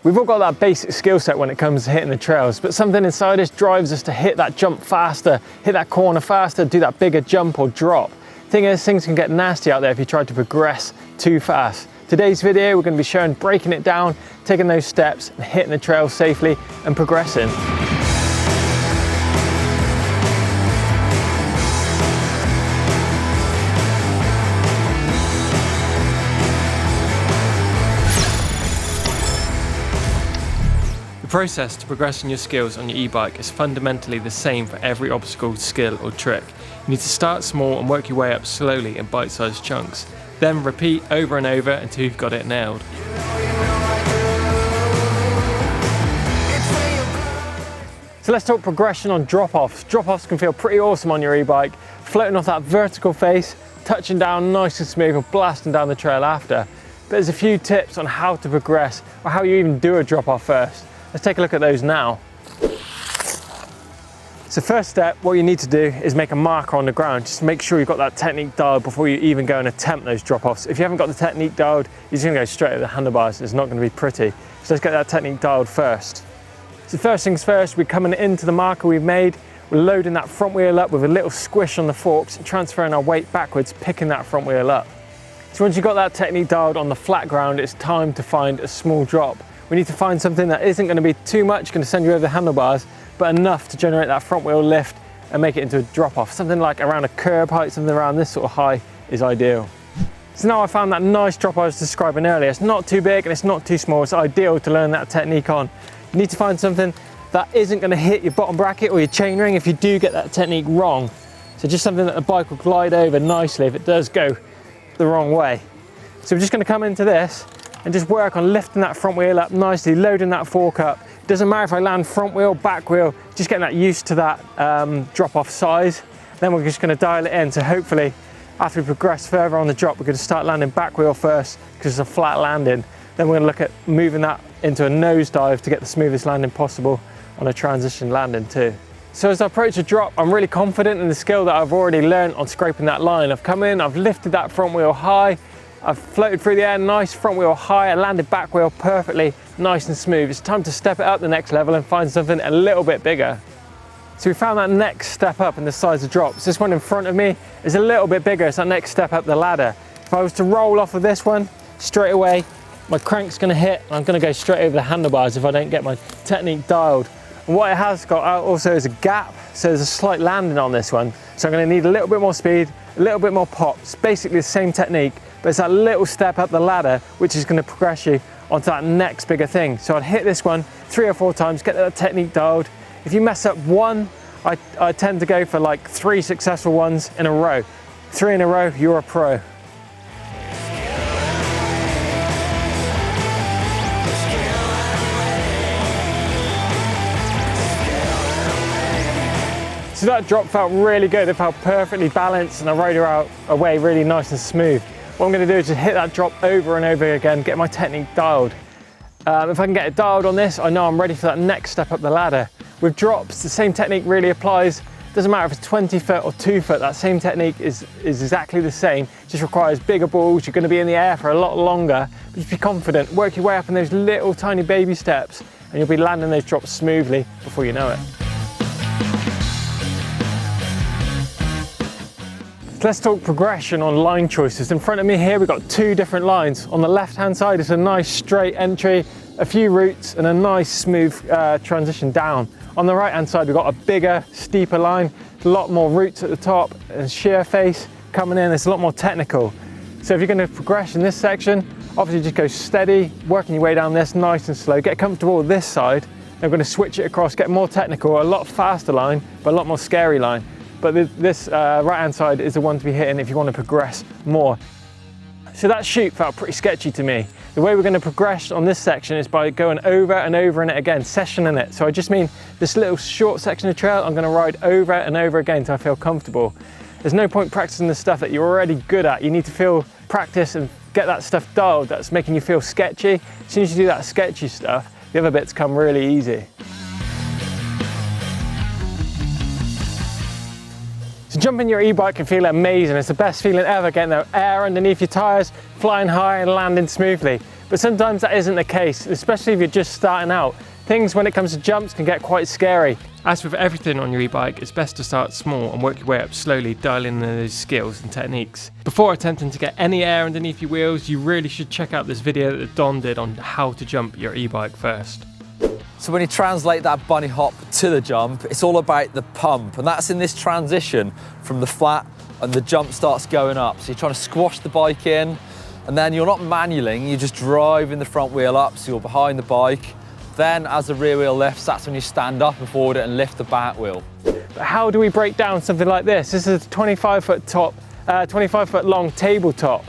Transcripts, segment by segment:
We've all got that basic skill set when it comes to hitting the trails, but something inside us drives us to hit that jump faster, hit that corner faster, do that bigger jump or drop. Thing is, things can get nasty out there if you try to progress too fast. Today's video, we're going to be showing breaking it down, taking those steps and hitting the trail safely and progressing. The process to progressing your skills on your e-bike is fundamentally the same for every obstacle, skill or trick. You need to start small and work your way up slowly in bite-sized chunks. Then repeat over and over until you've got it nailed. So let's talk progression on drop-offs. Drop-offs can feel pretty awesome on your e-bike, floating off that vertical face, touching down nice and smooth and blasting down the trail after. But there's a few tips on how to progress or how you even do a drop-off first. Let's take a look at those now. So first step, what you need to do is make a marker on the ground. Just make sure you've got that technique dialed before you even go and attempt those drop-offs. If you haven't got the technique dialed, you're just gonna go straight at the handlebars. It's not gonna be pretty. So let's get that technique dialed first. So first things first, we're coming into the marker we've made. We're loading that front wheel up with a little squish on the forks and transferring our weight backwards, picking that front wheel up. So once you've got that technique dialed on the flat ground, it's time to find a small drop. We need to find something that isn't going to be too much, going to send you over the handlebars, but enough to generate that front wheel lift and make it into a drop-off. Something like around a curb height, something around this sort of high is ideal. So now I found that nice drop I was describing earlier. It's not too big and it's not too small. It's ideal to learn that technique on. You need to find something that isn't going to hit your bottom bracket or your chainring if you do get that technique wrong. So just something that the bike will glide over nicely if it does go the wrong way. So we're just going to come into this and just work on lifting that front wheel up nicely, loading that fork up. It doesn't matter if I land front wheel, back wheel, just getting that used to that drop-off size. Then we're just going to dial it in. So hopefully, after we progress further on the drop, we're going to start landing back wheel first because it's a flat landing. Then we're going to look at moving that into a nosedive to get the smoothest landing possible on a transition landing too. So as I approach a drop, I'm really confident in the skill that I've already learned on scraping that line. I've come in, I've lifted that front wheel high, I've floated through the air, nice front wheel high, I landed back wheel perfectly, nice and smooth. It's time to step it up the next level and find something a little bit bigger. So we found that next step up in the size of drops. This one in front of me is a little bit bigger. It's that next step up the ladder. If I was to roll off of this one, straight away, my crank's gonna hit and I'm gonna go straight over the handlebars if I don't get my technique dialed. And what it has got also is a gap, so there's a slight landing on this one. So I'm gonna need a little bit more speed, a little bit more pop. It's basically the same technique, but it's that little step up the ladder which is going to progress you onto that next bigger thing. So I'd hit this one 3 or 4 times, get that technique dialed. If you mess up one, I tend to go for like 3 successful ones in a row. 3 in a row, you're a pro. So that drop felt really good. It felt perfectly balanced and I rode her out away really nice and smooth. What I'm going to do is just hit that drop over and over again, get my technique dialed. If I can get it dialed on this, I know I'm ready for that next step up the ladder. With drops, the same technique really applies. Doesn't matter if it's 20 foot or 2 foot, that same technique is exactly the same. It just requires bigger balls, you're going to be in the air for a lot longer. But just be confident, work your way up in those little tiny baby steps and you'll be landing those drops smoothly before you know it. Let's talk progression on line choices. In front of me here, we've got 2 different lines. On the left-hand side, it's a nice straight entry, a few roots, and a nice smooth transition down. On the right-hand side, we've got a bigger, steeper line, a lot more roots at the top, and sheer face coming in. It's a lot more technical. So if you're going to progress in this section, obviously just go steady, working your way down this nice and slow. Get comfortable with this side. Then we're going to switch it across, get more technical, a lot faster line, but a lot more scary line. But this right-hand side is the one to be hitting if you want to progress more. So that chute felt pretty sketchy to me. The way we're going to progress on this section is by going over and over in it again, sessioning it. So I just mean this little short section of trail, I'm going to ride over and over again until I feel comfortable. There's no point practicing the stuff that you're already good at. You need to practice and get that stuff dialed that's making you feel sketchy. As soon as you do that sketchy stuff, the other bits come really easy. So jumping your e-bike can feel amazing. It's the best feeling ever, getting the air underneath your tyres, flying high and landing smoothly. But sometimes that isn't the case, especially if you're just starting out. Things when it comes to jumps can get quite scary. As with everything on your e-bike, it's best to start small and work your way up slowly, dialing in those skills and techniques. Before attempting to get any air underneath your wheels, you really should check out this video that Don did on how to jump your e-bike first. So when you translate that bunny hop to the jump, it's all about the pump, and that's in this transition from the flat and the jump starts going up. So you're trying to squash the bike in, and then you're not manualing, you're just driving the front wheel up, so you're behind the bike. Then as the rear wheel lifts, that's when you stand up and forward it and lift the back wheel. But how do we break down something like this? This is a 25 foot long tabletop.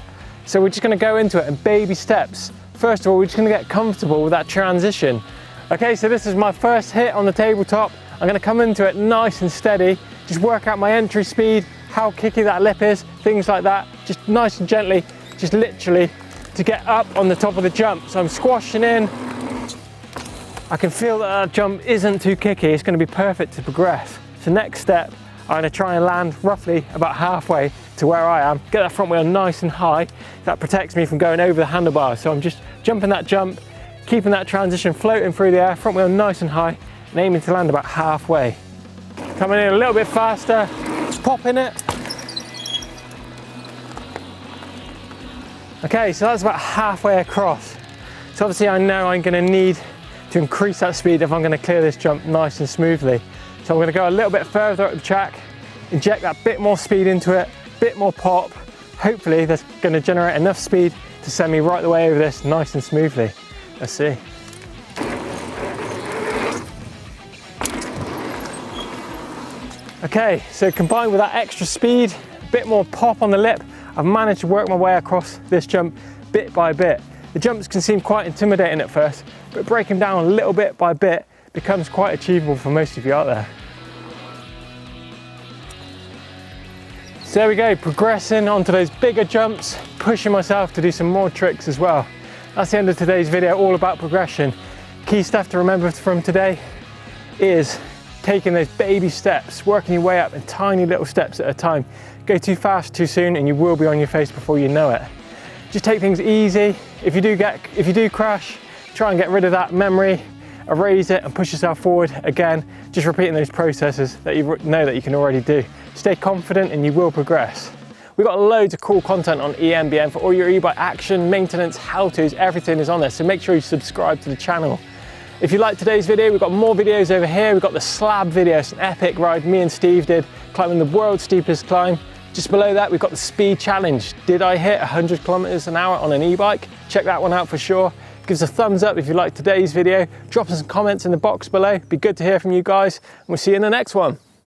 So we're just gonna go into it in baby steps. First of all, we're just gonna get comfortable with that transition. Okay, so this is my first hit on the tabletop. I'm gonna come into it nice and steady, just work out my entry speed, how kicky that lip is, things like that, just nice and gently, just literally to get up on the top of the jump. So I'm squashing in. I can feel that that jump isn't too kicky, it's gonna be perfect to progress. So next step, I'm gonna try and land roughly about halfway to where I am, get that front wheel nice and high. That protects me from going over the handlebars. So I'm just jumping that jump, keeping that transition floating through the air, front wheel nice and high, and aiming to land about halfway. Coming in a little bit faster, popping it. Okay, so that's about halfway across. So obviously I know I'm gonna need to increase that speed if I'm gonna clear this jump nice and smoothly. So I'm gonna go a little bit further up the track, inject that bit more speed into it, bit more pop. Hopefully that's gonna generate enough speed to send me right the way over this nice and smoothly. Let's see. Okay, so combined with that extra speed, a bit more pop on the lip, I've managed to work my way across this jump bit by bit. The jumps can seem quite intimidating at first, but breaking down a little bit by bit becomes quite achievable for most of you out there. So there we go, progressing onto those bigger jumps, pushing myself to do some more tricks as well. That's the end of today's video, all about progression. Key stuff to remember from today is taking those baby steps, working your way up in tiny little steps at a time. Go too fast too soon and you will be on your face before you know it. Just take things easy. If you do crash, try and get rid of that memory, erase it and push yourself forward again, just repeating those processes that you know that you can already do. Stay confident and you will progress. We've got loads of cool content on EMBN for all your e-bike action, maintenance, how-tos, everything is on there, so make sure you subscribe to the channel. If you liked today's video, we've got more videos over here. We've got the slab video, it's an epic ride me and Steve did, climbing the world's steepest climb. Just below that, we've got the speed challenge. Did I hit 100 kilometers an hour on an e-bike? Check that one out for sure. Give us a thumbs up if you liked today's video. Drop us some comments in the box below. It'd be good to hear from you guys, and we'll see you in the next one.